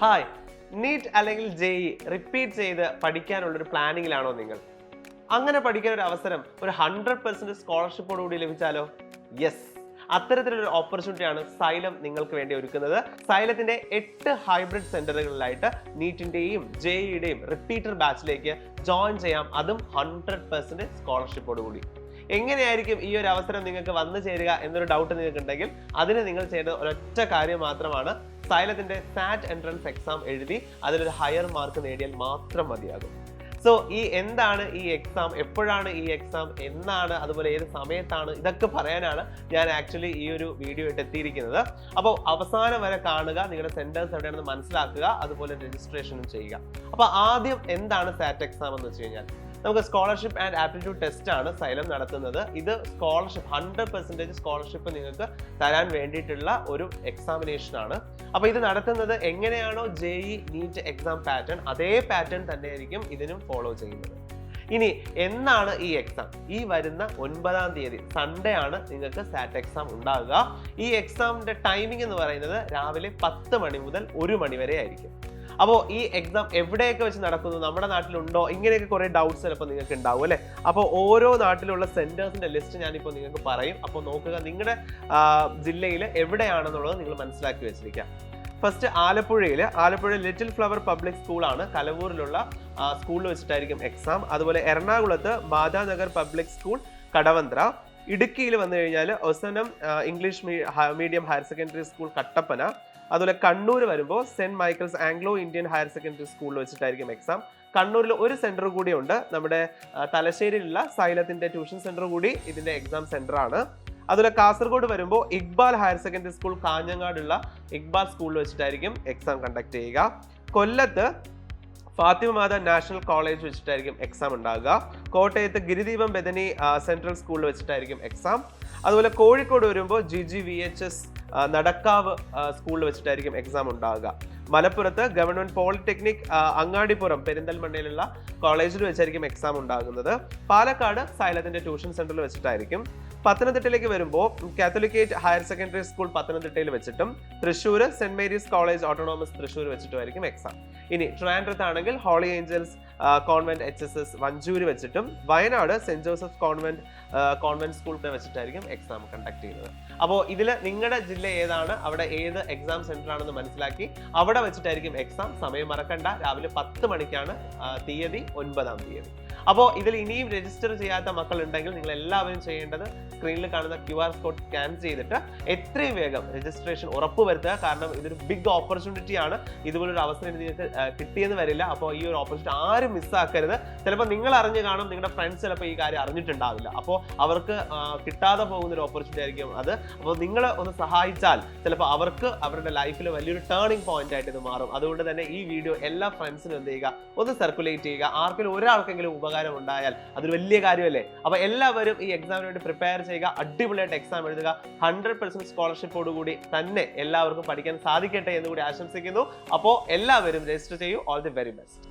Hi, NEET അല്ലെങ്കിൽ JEE repeat ചെയ്ത് പഠിക്കാനുള്ളൊരു പ്ലാനിങ്ങിലാണോ നിങ്ങൾ? അങ്ങനെ പഠിക്കാൻ ഒരു അവസരം ഒരു 100% സ്കോളർഷിപ്പോട് കൂടി ലഭിച്ചാലോ? യെസ്, അത്തരത്തിലൊരു ഓപ്പർച്യൂണിറ്റിയാണ് സൈലം നിങ്ങൾക്ക് വേണ്ടി ഒരുക്കുന്നത്. സൈലത്തിന്റെ 8 ഹൈബ്രിഡ് സെന്ററുകളിലായിട്ട് നീറ്റിന്റെയും JEEയുടെയും റിപ്പീറ്റർ ബാച്ചിലേക്ക് ജോയിൻ ചെയ്യാം, അതും 100% സ്കോളർഷിപ്പോട് കൂടി. എങ്ങനെയായിരിക്കും ഈ ഒരു അവസരം നിങ്ങൾക്ക് വന്നു ചേരുക എന്നൊരു ഡൗട്ട് നിങ്ങൾക്ക് ഉണ്ടെങ്കിൽ അതിന് നിങ്ങൾ ചെയ്യേണ്ട ഒരൊറ്റ കാര്യം മാത്രമാണ്. സൈലത്തിന്റെ സാറ്റ് എൻട്രൻസ് എക്സാം എഴുതി അതിലൊരു ഹയർ മാർക്ക് നേടിയാൽ മാത്രം മതിയാകും. സോ എന്താണ് ഈ എക്സാം, എപ്പോഴാണ് ഈ എക്സാം, എന്നാണ്, അതുപോലെ ഏത് സമയത്താണ്, ഇതൊക്കെ പറയാനാണ് ഞാൻ ആക്ച്വലി ഈ ഒരു വീഡിയോ ആയിട്ട് എത്തിയിരിക്കുന്നത്. അപ്പോൾ അവസാനം വരെ കാണുക, നിങ്ങളുടെ സെന്റേഴ്സ് എവിടെയാണെന്ന് മനസ്സിലാക്കുക, അതുപോലെ രജിസ്ട്രേഷനും ചെയ്യുക. അപ്പോൾ ആദ്യം എന്താണ് സാറ്റ് എക്സാം എന്ന് വെച്ച് കഴിഞ്ഞാൽ, നമുക്ക് സ്കോളർഷിപ്പ് ആൻഡ് ആപ്റ്റിറ്റ്യൂഡ് ടെസ്റ്റ് ആണ് സൈലം നടത്തുന്നത്. ഇത് സ്കോളർഷിപ്പ് 100% സ്കോളർഷിപ്പ് നിങ്ങൾക്ക് തരാൻ വേണ്ടിയിട്ടുള്ള ഒരു എക്സാമിനേഷൻ ആണ്. അപ്പോൾ ഇത് നടത്തുന്നത് എങ്ങനെയാണോ JEE നീറ്റ് എക്സാം പാറ്റേൺ, അതേ പാറ്റേൺ തന്നെയായിരിക്കും ഇതിനും ഫോളോ ചെയ്യുന്നത്. ഇനി എന്നാണ് ഈ എക്സാം? ഈ വരുന്ന 9-ാം തീയതി സൺഡേ ആണ് നിങ്ങൾക്ക് സാറ്റ് എക്സാം ഉണ്ടാകുക. ഈ എക്സാമിന്റെ ടൈമിംഗ് എന്ന് പറയുന്നത് രാവിലെ 10 മണി മുതൽ 1 മണി വരെ ആയിരിക്കും. അപ്പോൾ ഈ എക്സാം എവിടെയൊക്കെ വെച്ച് നടക്കുന്നു, നമ്മുടെ നാട്ടിലുണ്ടോ, ഇങ്ങനെയൊക്കെ കുറേ ഡൗട്ട്സ് ചിലപ്പോൾ നിങ്ങൾക്ക് ഉണ്ടാവും അല്ലേ. അപ്പോൾ ഓരോ നാട്ടിലുള്ള സെന്റേഴ്സിന്റെ ലിസ്റ്റ് ഞാനിപ്പോൾ നിങ്ങൾക്ക് പറയും. അപ്പോൾ നോക്കുക, നിങ്ങളുടെ ജില്ലയിൽ എവിടെയാണെന്നുള്ളത് നിങ്ങൾ മനസ്സിലാക്കി വെച്ചിരിക്കാം. First Alappuzha Little Flower Public സ്കൂളാണ്, കലവൂരിലുള്ള സ്കൂളിൽ വെച്ചിട്ടായിരിക്കും എക്സാം. അതുപോലെ എറണാകുളത്ത് മാതാനഗർ പബ്ലിക് സ്കൂൾ കടവന്ത്ര. ഇടുക്കിയിൽ വന്നു കഴിഞ്ഞാൽ Osanam English Medium Higher Secondary School Kattappana. അതുപോലെ കണ്ണൂർ വരുമ്പോൾ Saint Michael's Anglo Indian Higher Secondary സ്കൂളിൽ വെച്ചിട്ടായിരിക്കും എക്സാം. കണ്ണൂരിൽ ഒരു സെന്റർ കൂടിയുണ്ട്, നമ്മുടെ തലശ്ശേരിയിലുള്ള സൈലത്തിന്റെ ട്യൂഷൻ സെന്റർ കൂടി ഇതിന്റെ എക്സാം സെന്റർ ആണ്. അതുപോലെ കാസർഗോഡ് വരുമ്പോൾ ഇക്ബാൽ ഹയർ സെക്കൻഡറി സ്കൂൾ, കാഞ്ഞങ്ങാടുള്ള ഇക്ബാൽ സ്കൂളിൽ വെച്ചിട്ടായിരിക്കും എക്സാം കണ്ടക്ട് ചെയ്യുക. കൊല്ലത്ത് ഫാത്തിമ മാത നാഷണൽ കോളേജ് വെച്ചിട്ടായിരിക്കും എക്സാം ഉണ്ടാകുക. കോട്ടയത്ത് ഗിരിദീപം ബദനി സെൻട്രൽ സ്കൂളിൽ വെച്ചിട്ടായിരിക്കും എക്സാം. അതുപോലെ കോഴിക്കോട് വരുമ്പോൾ GGVHS നടക്കാവ് സ്കൂളിൽ വെച്ചിട്ടായിരിക്കും എക്സാം ഉണ്ടാകുക. മലപ്പുറത്ത് ഗവൺമെന്റ് പോളിടെക്നിക് അങ്ങാടിപ്പുറം പെരിന്തൽമണ്ണയിലുള്ള കോളേജിൽ വെച്ചായിരിക്കും എക്സാം ഉണ്ടാകുന്നത്. പാലക്കാട് സൈലത്തിന്റെ ട്യൂഷൻ സെന്ററിൽ വെച്ചിട്ടായിരിക്കും. പത്തനംതിട്ടയിലേക്ക് വരുമ്പോൾ കാത്തലിക്കേറ്റ് ഹയർ സെക്കൻഡറി സ്കൂൾ പത്തനംതിട്ടയിൽ വെച്ചിട്ടും Thrissur Saint Mary's College autonomous Thrissur വെച്ചിട്ടുമായിരിക്കും എക്സാം. ഇനി ട്രിവാൻഡ്രത്താണെങ്കിൽ Holy Angels Convent HSS Vanchoor വെച്ചിട്ടും വയനാട് സെന്റ് ജോസഫ് കോൺവെന്റ് സ്കൂളിൽ വെച്ചിട്ടായിരിക്കും എക്സാം കണ്ടക്ട് ചെയ്യുന്നത്. അപ്പോൾ ഇതിൽ നിങ്ങളുടെ ജില്ല ഏതാണ്, അവിടെ ഏത് എക്സാം സെന്റർ ആണെന്ന് മനസ്സിലാക്കി അവിടെ വെച്ചിട്ടായിരിക്കും എക്സാം. സമയം മറക്കണ്ട, രാവിലെ 10 മണിക്കാണ് തീയതി, 9-ാം തീയതി. അപ്പോൾ ഇതിൽ ഇനിയും രജിസ്റ്റർ ചെയ്യാത്ത മക്കൾ ഉണ്ടെങ്കിൽ നിങ്ങൾ എല്ലാവരും ചെയ്യേണ്ടത് സ്ക്രീനിൽ കാണുന്ന QR കോഡ് സ്കാൻ ചെയ്തിട്ട് എത്രയും വേഗം രജിസ്ട്രേഷൻ ഉറപ്പുവരുത്തുക. കാരണം ഇതൊരു ബിഗ് ഓപ്പർച്യൂണിറ്റി ആണ്, ഇതുപോലൊരു അവസരം നിങ്ങൾക്ക് കിട്ടിയെന്ന് വരില്ല. അപ്പോൾ ഈ ഒരു ഓപ്പർച്യൂണിറ്റി ആരും മിസ്സാക്കരുത്. ചിലപ്പോൾ നിങ്ങൾ അറിഞ്ഞു കാണും, നിങ്ങളുടെ ഫ്രണ്ട്സ് ചിലപ്പോൾ ഈ കാര്യം അറിഞ്ഞിട്ടുണ്ടാവില്ല. അപ്പോൾ അവർക്ക് കിട്ടാതെ പോകുന്ന ഒരു ഓപ്പർച്യൂണിറ്റി ആയിരിക്കും അത്. അപ്പോൾ നിങ്ങൾ ഒന്ന് സഹായിച്ചാൽ ചിലപ്പോൾ അവർക്ക് അവരുടെ ലൈഫിൽ വലിയൊരു ടേണിംഗ് പോയിന്റ് ആയിട്ട് ഇത് മാറും. അതുകൊണ്ട് തന്നെ ഈ വീഡിയോ എല്ലാ ഫ്രണ്ട്സിനും എന്ത് ചെയ്യുക, ഒന്ന് സർക്കുലേറ്റ് ചെയ്യുക. ആർക്കെങ്കിലും ഒരാൾക്കെങ്കിലും ഉപകാരം ഉണ്ടായാൽ അതൊരു വലിയ കാര്യമല്ലേ. അപ്പോൾ എല്ലാവരും ഈ എക്സാമിന് വേണ്ടി പ്രിപ്പയർ ചെയ്യുക, അടിപൊളിയായിട്ട് എക്സാം എഴുതുക. 100% സ്കോളർഷിപ്പോട് കൂടി തന്നെ എല്ലാവർക്കും പഠിക്കാൻ സാധിക്കട്ടെ എന്ന് കൂടി ആശംസിക്കുന്നു. അപ്പോൾ എല്ലാവരും രജിസ്റ്റർ ചെയ്യൂ. All the very best.